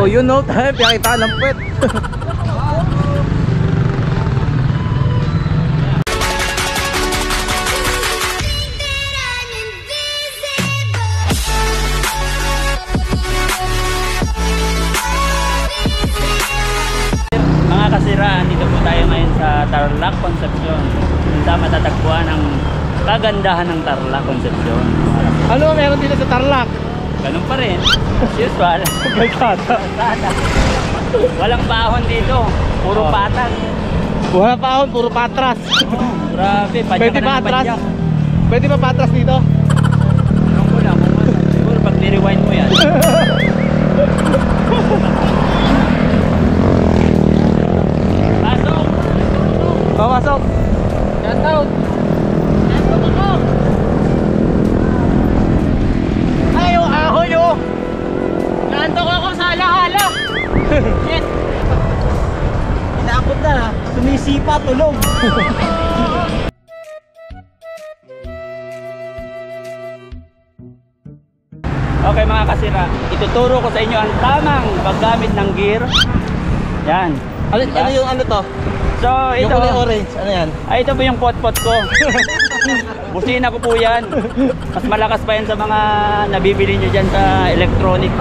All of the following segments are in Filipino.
Oh, yun no, tayo, pinakita ng puwet. Mga kasiraan, dito po tayo ngayon sa Tarlac, Concepcion. Kung saan matatagpuan ang kagandahan ng Tarlac, Concepcion. Ano meron dito sa Tarlac? Ganun pa rin. Usual. Kalsada. Walang bahon dito. Puro patag. Wala pa ahon, puro patras. Grabe, padyak Pwede ka ba na ng atras? padyak. Pwede ba patras dito? Anong ko lang, siguro pag ni-rewind mo yan. Pasok! Papasok. Shout out! Pasok! Ay, yung ahon oh. Naantok ako sa alaala! Shit! Inaabot na, sumisipa, tulog. Okay mga kasira, ituturo ko sa inyo ang tamang paggamit ng gear. Yan. Ano, Diba? ano yung ano to? So Yung ito, kulay orange, ano yan? ay ito po yung pot-pot ko. Busina ko po yan. Mas malakas pa yan sa mga nabibili nyo dyan sa electronic.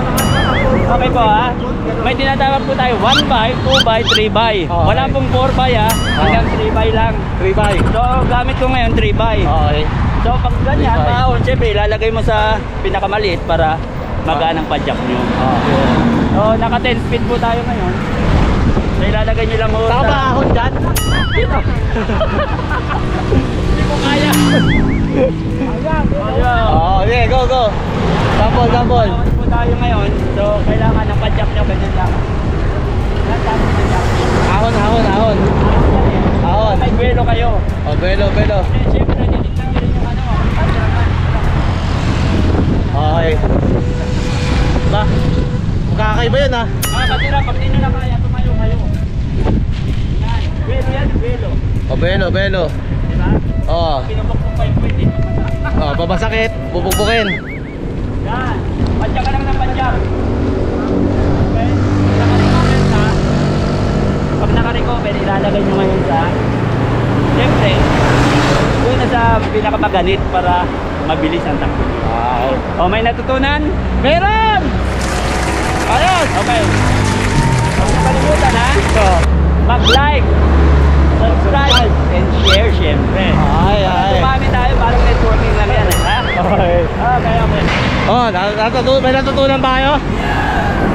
Okay po ha. May tinatawag po tayo 1x, 2x, 3x. Okay. Wala pong 4x ha. Hanggang 3x lang. 3x. So gamit ko ngayon 3x. Okay. So pag ganyan, 3x. baon, syempre ilalagay mo sa pinakamaliit para magaan ang padyak nyo. Okay. So naka 10 speed po tayo ngayon. So ilalagay nyo lang mo Saka ba ahon dyan? dito. Hindi ko kaya. Ayan. Oh, okay, go, go. Sample, sample. Baon po tayo ngayon. So kailangan ng padyak nyo ganyan lang. Yan, tapos padyak. Ahon, ahon, ahon. Ahon. May buwelo kayo. Oh, belo, belo. Siyempre natitignan nyo rin yung ano. Okay. Ba? Magkakaiba yun ah. Mga kasira, pag di nyo na kaya, tumayo kayo. Yan, buwelo yan, buwelo. Oh, belo, belo. Diba? Oh. Pinupukpuk pa yung pwede. Oh, babasakit, bubukbukin. Yan, padyak ka lang ng padyak. Okay? Naka-recover ka. Pag naka-recover, ilalagay nyo ngayon sa siyempre, doon na sa pinakamaganit para mabilis ang takbo. Wow. O, may natutunan? Meron! Ayos! Okay. Huwag na kalimutan ha. Oh. Mag-like, subscribe, and share syempre. Ay, ay. Dumami tayo, parang networking lang yan eh. Ha? Okay. Okay, okay. Oh, may natutunan ba kayo?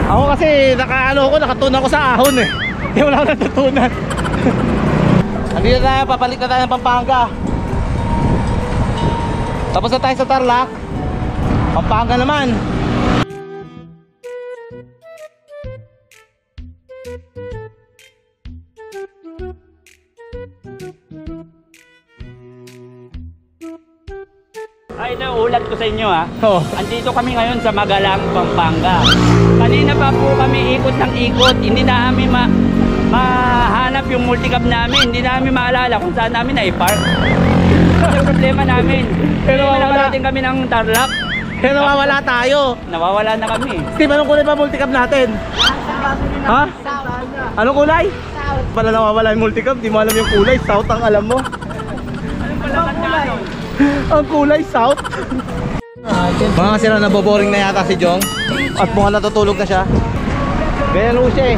Ako kasi nakatunan ko sa ahon eh. Hindi wala akong natutunan. Andito tayo, papalik na tayo ng Pampanga. Tapos na tayo sa Tarlac. Pampanga naman. Ay, ito ulat ko sa inyo ha. Oh. Andito kami ngayon sa Magalang, Pampanga. Kanina pa po kami ikot ng ikot. Hindi namin mahanap yung multicab namin. Hindi namin maalala kung saan namin na-park. Ito yung problema namin. Pero Hindi wala. nakarating kami ng Tarlac. Kaya nawawala tayo. Nawawala na kami. Steve, anong kulay ba multicab natin? Ha? Anong kulay? Pala nawawala yung multicab, di mo alam yung kulay. South ang alam mo. Anong pala kulay? Ang kulay South. Mga kasira, naboboring na yata si Jong. At mukhang natutulog na siya. Ganyan mo siya eh.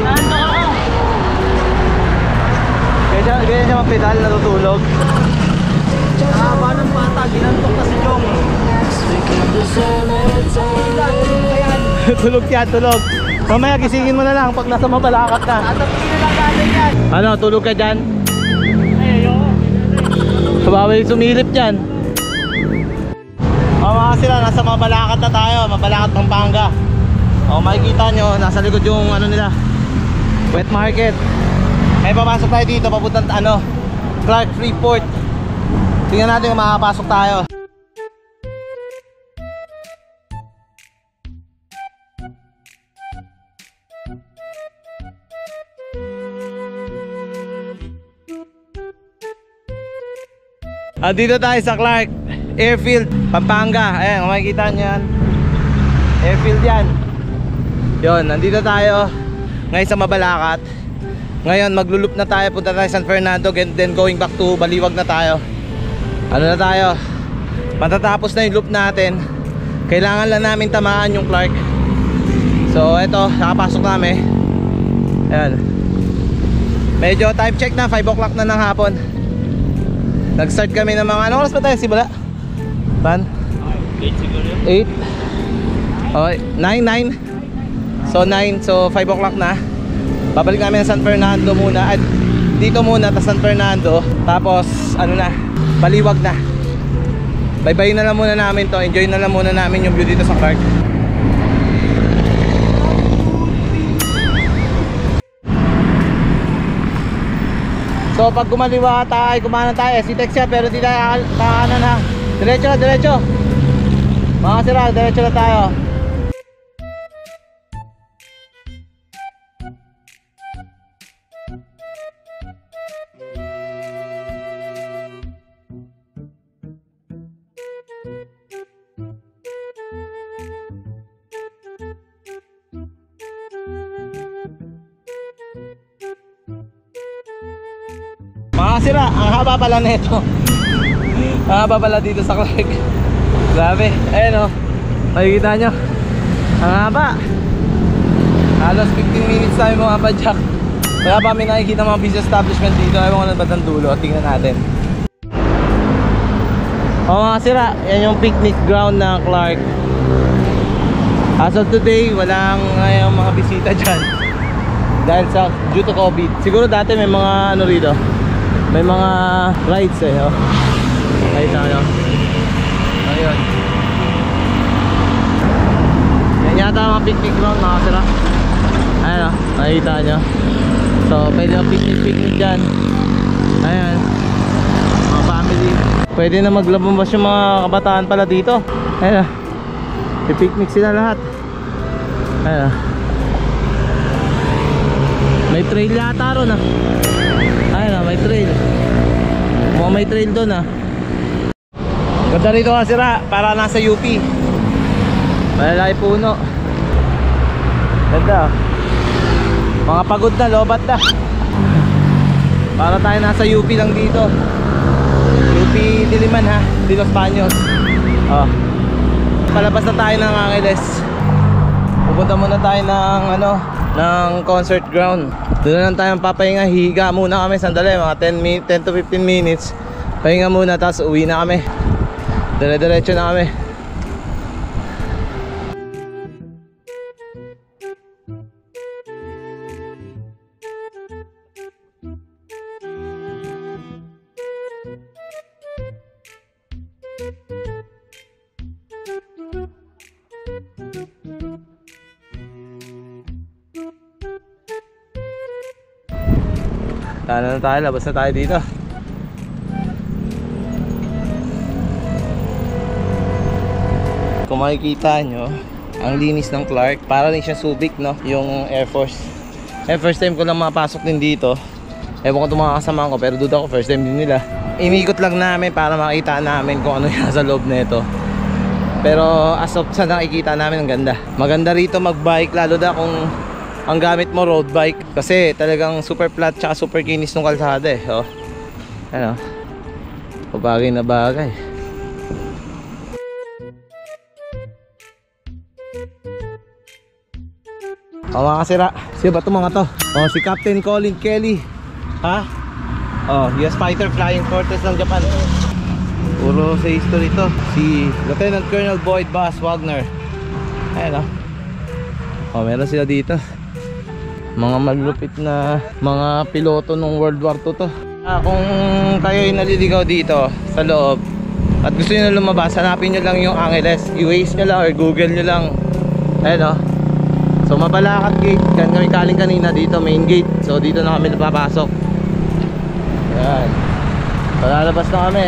Ganyan siya magpedal, natutulog. Haba ng bata, ginantok na si Jong. Tulog yan, tulog. Mamaya gisingin mo na lang pag nasa Mabalacat ka. Ano, tulog ka dyan? Sabaway sumilip dyan. Mga sila, nasa Mabalacat na tayo. Mabalacat, Pampanga. O makikita nyo, nasa likod yung ano nila, wet market. May papasok tayo dito, papuntang Clark Freeport. Tingnan natin kung makakapasok tayo. Dito tayo sa Clark Airfield, Pampanga. Ayan, kung makikita nyo yan, airfield yan. Yun, nandito tayo. ngayon sa Mabalacat. Ngayon maglulup na tayo, punta tayo San Fernando, and then going back to Baliwag na tayo. Ano na tayo, matatapos na yung loop natin. Kailangan lang namin tamaan yung Clark. So eto, nakapasok namin. Ayan. Medyo time check na, 5 o'clock na ng hapon. Nag-start kami ng mga, ano oras ba tayo simula? Ban? 8 siguro yun. 8? Okay, 9. So 9, so 5 o'clock na. Babalik namin sa San Fernando muna. At dito muna, tapos San Fernando. Tapos ano na, Baliwag na. Bye-bye na lang muna namin to. Enjoy na lang muna namin yung view dito sa Clark. So pag kumaliwa tayo, kumanan tayo, SCTEX siya, pero di tayo kakanan ha. Diretso na, diretso. Mga sira, diretso na tayo. Mga sira, ang haba pala nito. Ang haba pala dito sa Clark. Grabe, ayun o. Makikita nyo, ang haba. Halos 15 minutes tayo mga padyak. Kaya pa may nakikita mga business establishment dito. Ayaw ko na ba't ang dulo, tingnan natin. O mga sira, yan yung picnic ground ng Clark. As of today, walang ngayong mga bisita dyan dahil sa due to COVID. Siguro dati may mga ano rito, may mga rides eh, oh. Ayun na, ano. Ayun. Yan yata mga picnic ground mga sira. Ayun oh, nakikita nyo. So pwede na picnic dyan. Ayan, mga family. Pwede na maglabas yung mga kabataan pala dito. Ayun oh, pipicnic sila lahat. Ayun oh. May trail yata ron ah. Ayun ah, may trail. Mukhang may trail doon ah. Ganda rito nga sira, para nasa UP. Malalaki puno. Ganda. Mga pagod na, lobat na. Para tayo nasa UP lang dito. UP Diliman ha, dito sa Baños. Oh. Palabas na tayo ng Angeles. Pupunta muna tayo ng ano, ng concert ground. Doon na lang tayo papahinga, hihiga muna kami sandali, mga 10 to 15 minutes. Pahinga muna, tapos uwi na kami. Dire-diretso na kami. Tana na tayo, labas na tayo dito. Kung makikita nyo, ang linis ng Clark, para rin siya Subic, no? Yung Air Force. First time ko lang mapasok din dito. Ewan ko itong mga kasama ko, pero duda ko first time din nila. Inikot lang namin para makita namin kung ano yung sa loob na ito. Pero as of sa nakikita namin, ang ganda. Maganda rito magbike, lalo na kung ang gamit mo road bike, kasi talagang super flat tsaka super kinis ng kalsada eh. Oh. Ano? Bagay na bagay. O mga kasira, sino ba itong mga to? O si Captain Colin Kelly. Ha? O, US Fighter Flying Fortress ng Japan. Puro sa history to. Si Lieutenant Colonel Boyd Bass Wagner. Ayan o. O, meron sila dito. Mga malulupit na mga piloto ng World War II to. Kung kayo'y naliligaw dito sa loob at gusto nyo na lumabas, hanapin nyo lang yung Angeles. I-Waze nyo lang or Google nyo lang. Ayan o. So Mabalacat gate, dyan kami kaling kanina, dito main gate. So dito na kami napapasok. Ayan. So lalabas na kami.